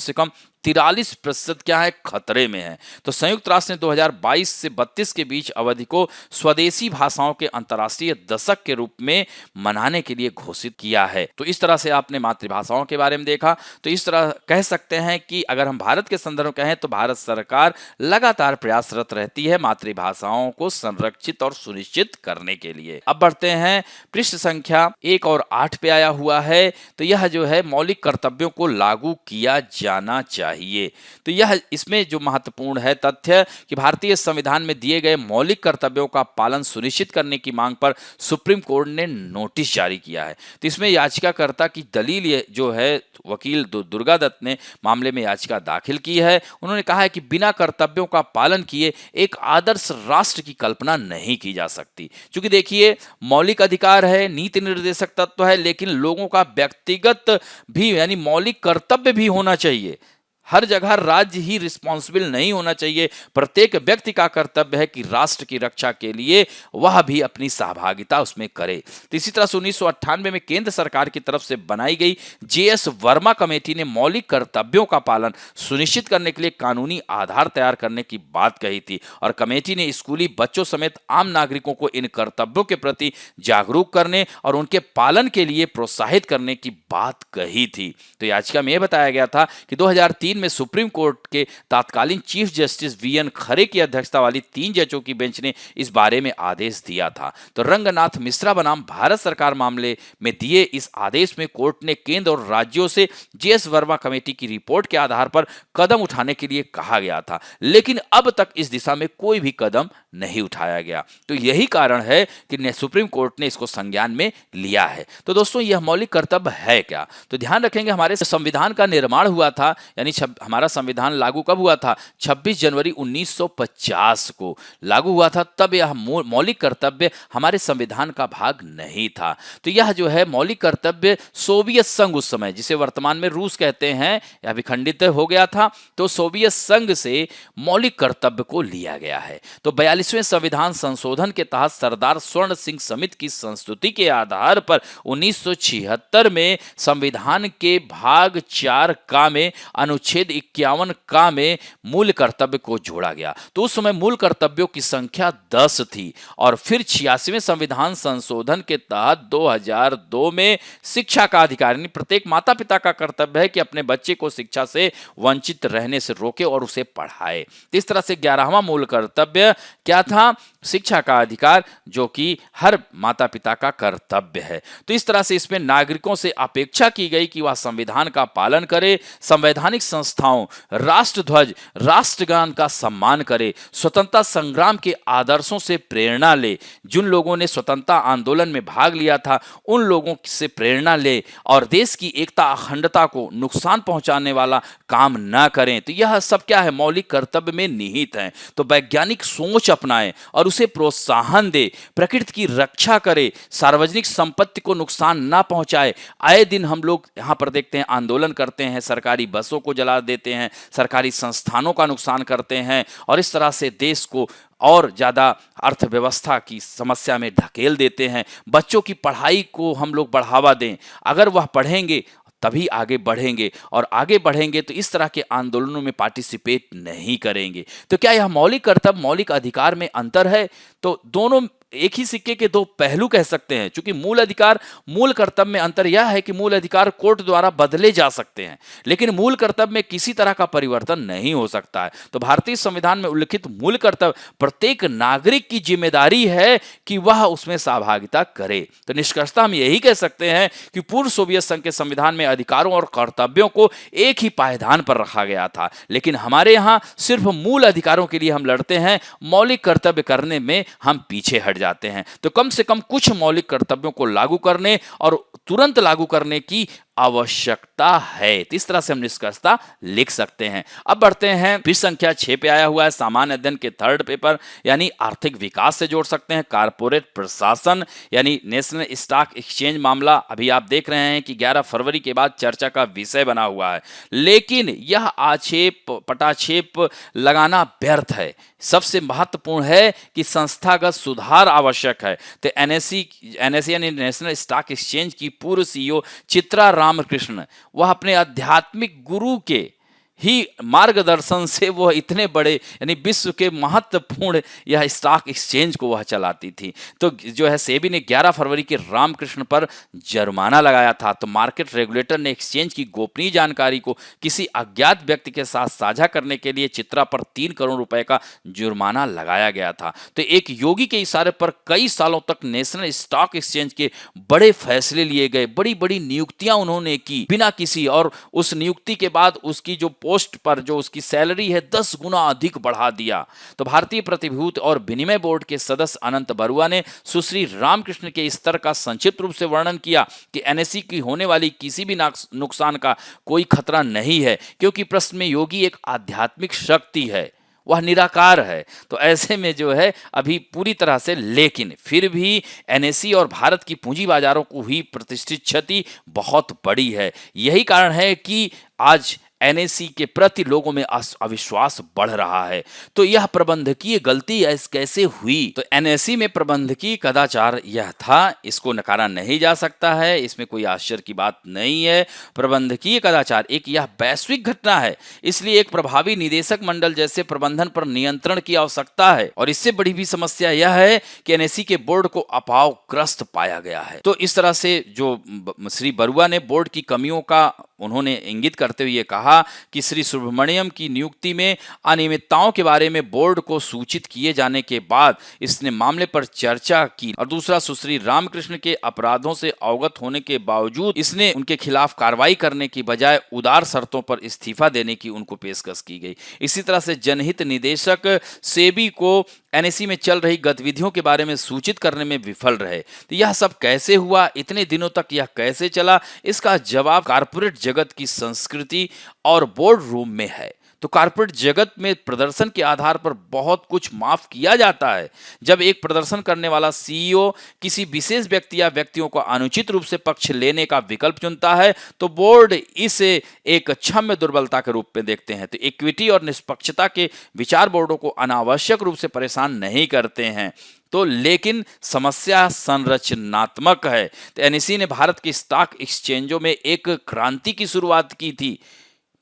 43% क्या है, खतरे में है। तो संयुक्त राष्ट्र ने 2022 से 32 के बीच अवधि को स्वदेशी भाषाओं के अंतर्राष्ट्रीय दशक के रूप में मनाने के लिए घोषित किया है। तो इस तरह से आपने मातृभाषाओं के बारे में देखा। तो इस तरह कह सकते हैं कि अगर हम भारत के संदर्भ में कहें तो भारत सरकार लगातार प्रयासरत रहती है मातृभाषाओं को संरक्षित और सुनिश्चित करने के लिए। अब बढ़ते हैं पृष्ठ संख्या 1 और 8 पे आया हुआ है। तो यह जो है मौलिक कर्तव्यों को लागू किया जाना चाहिए। तो यह इसमें जो महत्वपूर्ण है तथ्य कि भारतीय संविधान में दिए गए मौलिक कर्तव्यों का पालन सुनिश्चित करने की मांग पर सुप्रीम कोर्ट ने नोटिस जारी किया है। तो इसमें याचिकाकर्ता की दलील ये जो है, वकील दुर्गा दत्त ने मामले में याचिका दाखिल की है। उन्होंने कहा है कि बिना कर्तव्यों का पालन किए एक आदर्श राष्ट्र की कल्पना नहीं की जा सकती। क्योंकि देखिए मौलिक अधिकार है, नीति निर्देशक तत्व है, लेकिन लोगों का व्यक्तिगत भी यानी मौलिक कर्तव्य भी होना चाहिए। हर जगह राज्य ही रिस्पॉन्सिबल नहीं होना चाहिए। प्रत्येक व्यक्ति का कर्तव्य है कि राष्ट्र की रक्षा के लिए वह भी अपनी सहभागिता उसमें करे। तो इसी तरह से 1998 में केंद्र सरकार की तरफ से बनाई गई JS वर्मा कमेटी ने मौलिक कर्तव्यों का पालन सुनिश्चित करने के लिए कानूनी आधार तैयार करने की बात कही थी और कमेटी ने स्कूली बच्चों समेत आम नागरिकों को इन कर्तव्यों के प्रति जागरूक करने और उनके पालन के लिए प्रोत्साहित करने की बात कही थी। तो याचिका में यह बताया गया था कि 2003 में सुप्रीम कोर्ट के तत्कालीन चीफ जस्टिस VN खरे की अध्यक्षता वाली 3 जजों की बेंच ने इस बारे में आदेश दिया था। तो रंगनाथ मिश्रा बनाम भारत सरकार मामले में दिए इस आदेश में कोर्ट ने केंद्र और राज्यों से JS वर्मा कमेटी की रिपोर्ट के आधार पर कदम उठाने के लिए कहा गया था, लेकिन अब तक इस दिशा में कोई भी कदम नहीं उठाया गया। तो यही कारण है कि सुप्रीम कोर्ट ने इसको संज्ञान में लिया है। तो दोस्तों यह मौलिक कर्तव्य है क्या? तो ध्यान रखेंगे हमारे संविधान का निर्माण हुआ था, यानी हमारा संविधान लागू कब हुआ था? 26 जनवरी 1950 को लागू हुआ था। तब यह मौलिक कर्तव्य हमारे संविधान का भाग नहीं था। तो यह जो है मौलिक कर्तव्य सोवियत संघ उस समय, जिसे वर्तमान में रूस कहते हैं, यह विखंडित हो गया था, तो सोवियत संघ से मौलिक कर्तव्य को लिया गया है। तो 42वें संविधान संशोधन के तहत सरदार स्वर्ण सिंह समिति की संस्तुति के आधार पर 1976 में संविधान के भाग 4 का में अनुच्छेद 51 का में मूल कर्तव्य को जोड़ा गया। तो उस समय मूल कर्तव्यों की संख्या 10 थी और फिर 86वें संविधान संशोधन के तहत 2002 में शिक्षा का अधिकार, यानी प्रत्येक माता पिता का कर्तव्य है कि अपने बच्चे को शिक्षा से वंचित रहने से रोके और उसे पढ़ाए। इस तरह से 11वां मूल कर्तव्य क्या था? शिक्षा का अधिकार, जो कि हर माता पिता का कर्तव्य है। तो इस तरह से इसमें नागरिकों से अपेक्षा की गई कि वह संविधान का पालन करे, संवैधानिक संस्थाओं, राष्ट्रध्वज, राष्ट्रगान का सम्मान करे, स्वतंत्रता संग्राम के आदर्शों से प्रेरणा ले, जिन लोगों ने स्वतंत्रता आंदोलन में भाग लिया था उन लोगों से प्रेरणा ले और देश की एकता अखंडता को नुकसान पहुंचाने वाला काम न करें। तो यह सब क्या है? मौलिक कर्तव्य में निहित है। तो वैज्ञानिक सोच अपनाएं और उसे प्रोत्साहन दे, प्रकृति की रक्षा करे, सार्वजनिक संपत्ति को नुकसान ना पहुंचाए। आए दिन हम लोग यहाँ पर देखते हैं आंदोलन करते हैं, सरकारी बसों को जला देते हैं, सरकारी संस्थानों का नुकसान करते हैं और इस तरह से देश को और ज़्यादा अर्थव्यवस्था की समस्या में ढकेल देते हैं। बच्चों की पढ़ाई को हम लोग बढ़ावा दें, अगर वह पढ़ेंगे तभी आगे बढ़ेंगे और आगे बढ़ेंगे तो इस तरह के आंदोलनों में पार्टिसिपेट नहीं करेंगे। तो क्या यह मौलिक कर्तव्य मौलिक अधिकार में अंतर है? तो दोनों एक ही सिक्के के दो पहलू कह सकते हैं, क्योंकि मूल अधिकार मूल कर्तव्य में अंतर यह है कि मूल अधिकार कोर्ट द्वारा बदले जा सकते हैं, लेकिन मूल कर्तव्य में किसी तरह का परिवर्तन नहीं हो सकता है। तो भारतीय संविधान में उल्लिखित मूल कर्तव्य प्रत्येक नागरिक की जिम्मेदारी है कि वह उसमें सहभागिता करे। तो निष्कर्षतः हम यही कह सकते हैं कि पूर्व सोवियत संघ के संविधान में अधिकारों और कर्तव्यों को एक ही पायदान पर रखा गया था, लेकिन हमारे यहाँ सिर्फ मूल अधिकारों के लिए हम लड़ते हैं, मौलिक कर्तव्य करने में हम पीछे हट जाते हैं। तो कम से कम कुछ मौलिक कर्तव्यों को लागू करने और तुरंत लागू करने की आवश्यकता है। तो इस तरह से हम निष्कर्षता लिख सकते हैं। अब बढ़ते हैं, पृष्ठ संख्या 6 पे आया हुआ है सामान्य अध्ययन के थर्ड पेपर, यानी आर्थिक विकास से जोड़ सकते हैं कारपोरेट प्रशासन, यानी नेशनल स्टॉक एक्सचेंज मामला। अभी आप देख रहे हैं कि 11 फरवरी के बाद चर्चा का विषय बना हुआ है, लेकिन यह आक्षेप पटाक्षेप लगाना व्यर्थ है। सबसे महत्वपूर्ण है कि संस्थागत सुधार आवश्यक है। तो एनएससी यानी नेशनल स्टॉक एक्सचेंज की पूर्व सीईओ चित्रा रामकृष्ण, वह अपने आध्यात्मिक गुरु के ही मार्गदर्शन से वह इतने बड़े यानी विश्व के महत्वपूर्ण यह स्टॉक एक्सचेंज को वह चलाती थी। तो जो है सेबी ने 11 फरवरी के रामकृष्ण पर जुर्माना लगाया था। तो मार्केट रेगुलेटर ने एक्सचेंज की गोपनीय जानकारी को किसी अज्ञात व्यक्ति के साथ साझा करने के लिए चित्रा पर 3 करोड़ रुपए का जुर्माना लगाया गया था। तो एक योगी के इशारे पर कई सालों तक नेशनल स्टॉक एक्सचेंज के बड़े फैसले लिए गए, बड़ी बड़ी नियुक्तियां उन्होंने की बिना किसी, और उस नियुक्ति के बाद उसकी जो पोस्ट पर जो उसकी सैलरी है 10 गुना अधिक बढ़ा दिया। तो भारतीय प्रतिभूति और विनिमय बोर्ड के सदस्य अनंत बरुआ ने सुश्री रामकृष्ण के स्तर का संक्षिप्त रूप से वर्णन किया कि एनएससी की होने वाली किसी भी नुकसान का कोई खतरा नहीं है, क्योंकि प्रश्न में योगी एक आध्यात्मिक शक्ति है, वह निराकार है। तो ऐसे में जो है अभी पूरी तरह से, लेकिन फिर भी एनएससी और भारत की पूंजी बाजारों को हुई प्रतिष्ठित क्षति बहुत बड़ी है। यही कारण है कि आज एनएससी के प्रति लोगों में अविश्वास बढ़ रहा है। तो यह प्रबंधकीय गलती कैसे हुई? तो एनएससी में प्रबंधकीय कदाचार यह था, इसको नकारा नहीं जा सकता है, इसमें कोई आश्चर्य की बात नहीं है। प्रबंधकीय कदाचार एक यह वैश्विक घटना है, इसलिए एक प्रभावी निदेशक मंडल जैसे प्रबंधन पर नियंत्रण की आवश्यकता है। और इससे बड़ी भी समस्या यह है कि एनएससी के बोर्ड को अभावग्रस्त पाया गया है। तो इस तरह से जो श्री बरुआ ने बोर्ड की कमियों का उन्होंने इंगित करते हुए कहा कि श्री सुब्रमण्यम की नियुक्ति में अनियमितताओं के बारे में बोर्ड को सूचित किए जाने के बाद इसने मामले पर चर्चा की, और दूसरा सुश्री रामकृष्ण के अपराधों से अवगत होने के बावजूद इसने उनके खिलाफ कार्रवाई करने की बजाय उदार शर्तों पर इस्तीफा देने की उनको पेशकश की गई। इसी तरह से जनहित निदेशक सेबी को एनएससी में चल रही गतिविधियों के बारे में सूचित करने में विफल रहे। तो यह सब कैसे हुआ, इतने दिनों तक यह कैसे चला? इसका जवाब कारपोरेट जगत की संस्कृति और बोर्ड रूम में है। तो कारपोरेट जगत में प्रदर्शन के आधार पर बहुत कुछ माफ किया जाता है। जब एक प्रदर्शन करने वाला सीईओ किसी विशेष व्यक्ति या व्यक्तियों को अनुचित रूप से पक्ष लेने का विकल्प चुनता है तो बोर्ड इसे एक क्षम्य दुर्बलता के रूप में देखते हैं। तो इक्विटी और निष्पक्षता के विचार बोर्डों को अनावश्यक रूप से परेशान नहीं करते हैं। तो लेकिन समस्या संरचनात्मक है। तो एनएससी ने भारत के स्टॉक एक्सचेंजों में एक क्रांति की शुरुआत की थी।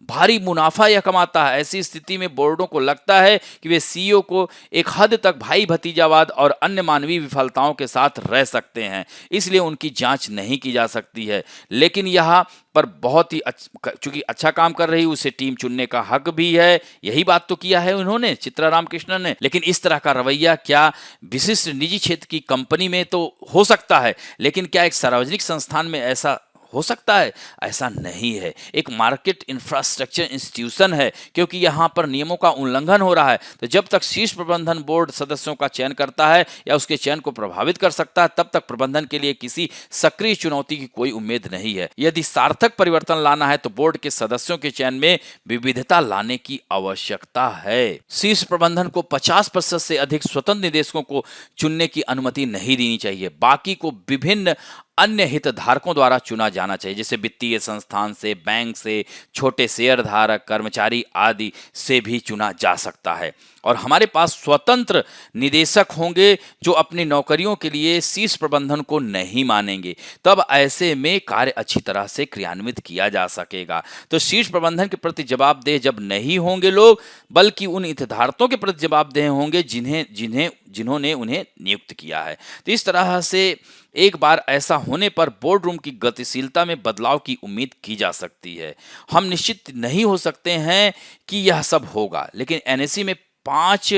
भारी मुनाफा यह कमाता है। ऐसी स्थिति में बोर्डों को लगता है कि वे सीईओ को एक हद तक भाई भतीजावाद और अन्य मानवीय विफलताओं के साथ रह सकते हैं, इसलिए उनकी जांच नहीं की जा सकती है। लेकिन यहाँ पर बहुत ही चूंकि अच्छा काम कर रही उसे टीम चुनने का हक भी है। यही बात तो किया है उन्होंने, चित्रा रामकृष्णन ने। लेकिन इस तरह का रवैया क्या विशिष्ट निजी क्षेत्र की कंपनी में तो हो सकता है, लेकिन क्या एक सार्वजनिक संस्थान में ऐसा हो सकता है? ऐसा नहीं है। एक मार्केट इंफ्रास्ट्रक्चर इंस्टीट्यूशन है, क्योंकि यहाँ पर नियमों का उल्लंघन हो रहा है। तो जब तक शीर्ष प्रबंधन बोर्ड सदस्यों का चयन करता है या उसके चयन को प्रभावित कर सकता है, तब तक प्रबंधन के लिए किसी सक्रिय चुनौती की कोई उम्मीद नहीं है। यदि सार्थक परिवर्तन लाना है तो बोर्ड के सदस्यों के चयन में विविधता लाने की आवश्यकता है। शीर्ष प्रबंधन को 50% से अधिक स्वतंत्र निदेशकों को चुनने की अनुमति नहीं देनी चाहिए। बाकी को विभिन्न अन्य हितधारकों द्वारा चुना जाना चाहिए, जैसे वित्तीय संस्थान से, बैंक से, छोटे शेयर धारक, कर्मचारी आदि से भी चुना जा सकता है। और हमारे पास स्वतंत्र निदेशक होंगे जो अपनी नौकरियों के लिए शीर्ष प्रबंधन को नहीं मानेंगे। तब ऐसे में कार्य अच्छी तरह से क्रियान्वित किया जा सकेगा। तो शीर्ष प्रबंधन के प्रति जवाबदेह जब नहीं होंगे लोग, बल्कि उन हितधारकों के प्रति जवाबदेह होंगे जिन्होंने उन्हें नियुक्त किया है। तो इस तरह से एक बार ऐसा होने पर बोर्ड रूम की गतिशीलता में बदलाव की उम्मीद की जा सकती है। हम निश्चित नहीं हो सकते हैं कि यह सब होगा, लेकिन एनएससी में 5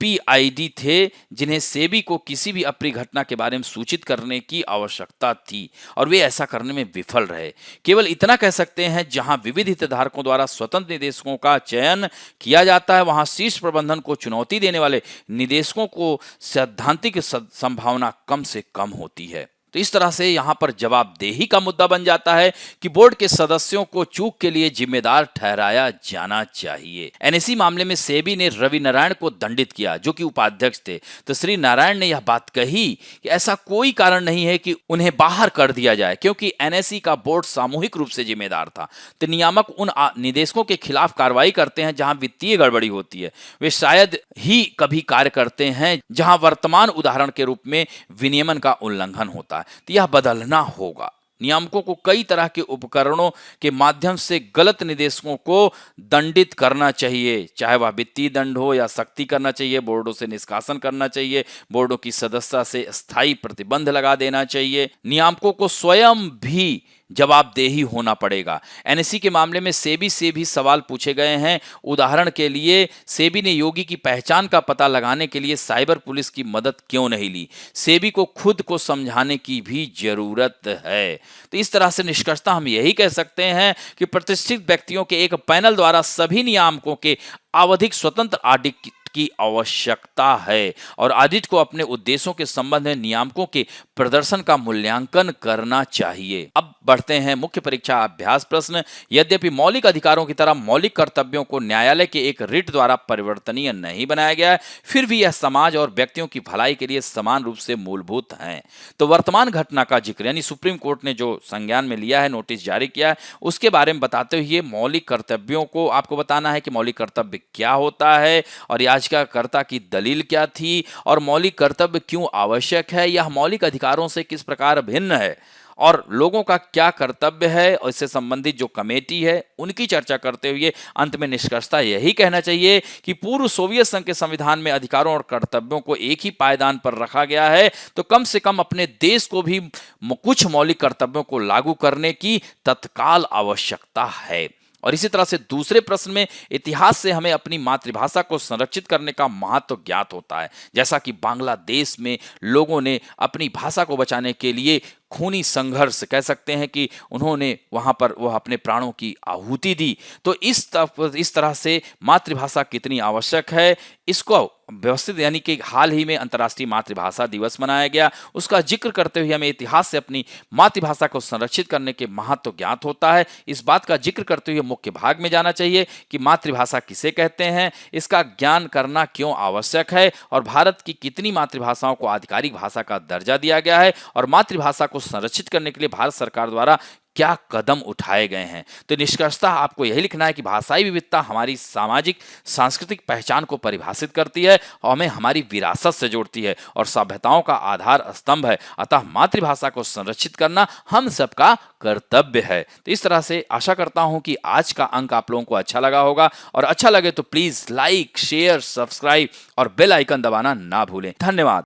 पीआईडी थे जिन्हें सेबी को किसी भी अप्रिय घटना के बारे में सूचित करने की आवश्यकता थी, और वे ऐसा करने में विफल रहे। केवल इतना कह सकते हैं, जहां विविध हितधारकों द्वारा स्वतंत्र निदेशकों का चयन किया जाता है, वहां शीर्ष प्रबंधन को चुनौती देने वाले निदेशकों को सैद्धांतिक संभावना कम से कम होती है। तो इस तरह से यहाँ पर जवाबदेही का मुद्दा बन जाता है कि बोर्ड के सदस्यों को चूक के लिए जिम्मेदार ठहराया जाना चाहिए। एनएससी मामले में सेबी ने रवि नारायण को दंडित किया, जो कि उपाध्यक्ष थे। तो श्री नारायण ने यह बात कही कि ऐसा कोई कारण नहीं है कि उन्हें बाहर कर दिया जाए, क्योंकि एनएससी का बोर्ड सामूहिक रूप से जिम्मेदार था। तो नियामक उन निदेशकों के खिलाफ कार्रवाई करते हैं जहां वित्तीय गड़बड़ी होती है। वे शायद ही कभी कार्य करते हैं जहां वर्तमान उदाहरण के रूप में विनियमन का उल्लंघन होता है। तो यह बदलना होगा। नियामकों को कई तरह के उपकरणों के माध्यम से गलत निदेशकों को दंडित करना चाहिए, चाहे वह वित्तीय दंड हो या सख्ती करना चाहिए, बोर्डों से निष्कासन करना चाहिए, बोर्डों की सदस्यता से स्थायी प्रतिबंध लगा देना चाहिए। नियामकों को स्वयं भी जवाबदेही होना पड़ेगा। एनएससी के मामले में सेबी से भी सवाल पूछे गए हैं। उदाहरण के लिए, सेबी ने योगी की पहचान का पता लगाने के लिए साइबर पुलिस की मदद क्यों नहीं ली? सेबी को खुद को समझाने की भी जरूरत है। तो इस तरह से निष्कर्षतः हम यही कह सकते हैं कि प्रतिष्ठित व्यक्तियों के एक पैनल द्वारा सभी नियामकों के आवधिक स्वतंत्र ऑडिट की आवश्यकता है, और ऑडिट को अपने उद्देश्यों के संबंध में नियामकों के प्रदर्शन का मूल्यांकन करना चाहिए। अब बढ़ते हैं मुख्य परीक्षा अभ्यास प्रश्न। यद्यपि मौलिक अधिकारों की तरह मौलिक कर्तव्यों को न्यायालय के एक रिट द्वारा परिवर्तनीय नहीं बनाया गया है, फिर भी यह समाज और व्यक्तियों की भलाई के लिए समान रूप से मूलभूत हैं। तो वर्तमान घटना का जिक्र, यानी सुप्रीम कोर्ट ने जो संज्ञान में लिया है, नोटिस जारी किया है, उसके बारे में बताते हुए मौलिक कर्तव्यों को आपको बताना है कि मौलिक कर्तव्य क्या होता है, और याचिकाकर्ता की दलील क्या थी, और मौलिक कर्तव्य क्यों आवश्यक है, यह मौलिक अधिकारों से किस प्रकार भिन्न है, और लोगों का क्या कर्तव्य है, और इससे संबंधित जो कमेटी है उनकी चर्चा करते हुए अंत में निष्कर्षता यही कहना चाहिए कि पूर्व सोवियत संघ के संविधान में अधिकारों और कर्तव्यों को एक ही पायदान पर रखा गया है, तो कम से कम अपने देश को भी कुछ मौलिक कर्तव्यों को लागू करने की तत्काल आवश्यकता है। और इसी तरह से दूसरे प्रश्न में इतिहास से हमें अपनी मातृभाषा को संरक्षित करने का महत्व ज्ञात होता है, जैसा कि बांग्लादेश में लोगों ने अपनी भाषा को बचाने के लिए खूनी संघर्ष, कह सकते हैं कि उन्होंने वहां पर वह अपने प्राणों की आहुति दी। तो इस तरह से मातृभाषा कितनी आवश्यक है, इसको व्यवस्थित, यानी कि हाल ही में अंतर्राष्ट्रीय मातृभाषा दिवस मनाया गया, उसका जिक्र करते हुए हमें इतिहास से अपनी मातृभाषा को संरक्षित करने के महत्व ज्ञात होता है। इस बात का जिक्र करते हुए मुख्य भाग में जाना चाहिए कि मातृभाषा किसे कहते हैं, इसका ज्ञान करना क्यों आवश्यक है, और भारत की कितनी मातृभाषाओं को आधिकारिक भाषा का दर्जा दिया गया है, और मातृभाषा को संरक्षित करने के लिए भारत सरकार द्वारा क्या कदम उठाए गए हैं। तो निष्कर्षतः आपको यही लिखना है कि भाषाई विविधता हमारी सामाजिक सांस्कृतिक पहचान को परिभाषित करती है और हमें हमारी विरासत से जोड़ती है और सभ्यताओं का आधार स्तंभ है। अतः मातृभाषा को संरक्षित करना हम सबका कर्तव्य है। तो इस तरह से आशा करता हूं कि आज का अंक आप लोगों को अच्छा लगा होगा, और अच्छा लगे तो प्लीज लाइक, शेयर, सब्सक्राइब और बेल आइकन दबाना ना भूलें। धन्यवाद।